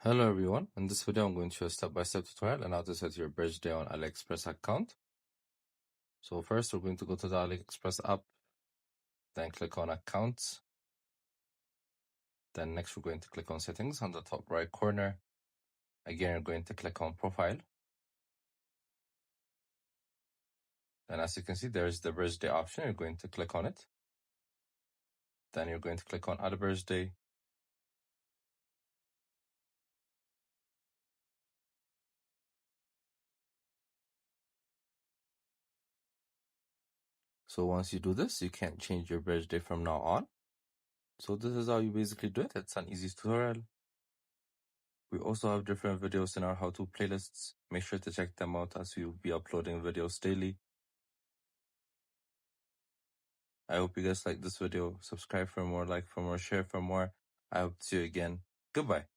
Hello everyone, in this video I'm going to show a step-by-step tutorial on how to set your birthday on AliExpress account. So first we're going to go to the AliExpress app, then click on accounts. Then next we're going to click on settings on the top right corner. Again, you're going to click on profile. Then as you can see, there's the birthday option. You're going to click on it. Then you're going to click on add a birthday. So once you do this, you can change your birthday from now on. So this is how you basically do it. It's an easy tutorial. We also have different videos in our how-to playlists. Make sure to check them out as we will be uploading videos daily. I hope you guys like this video. Subscribe for more, like for more, share for more. I hope to see you again. Goodbye.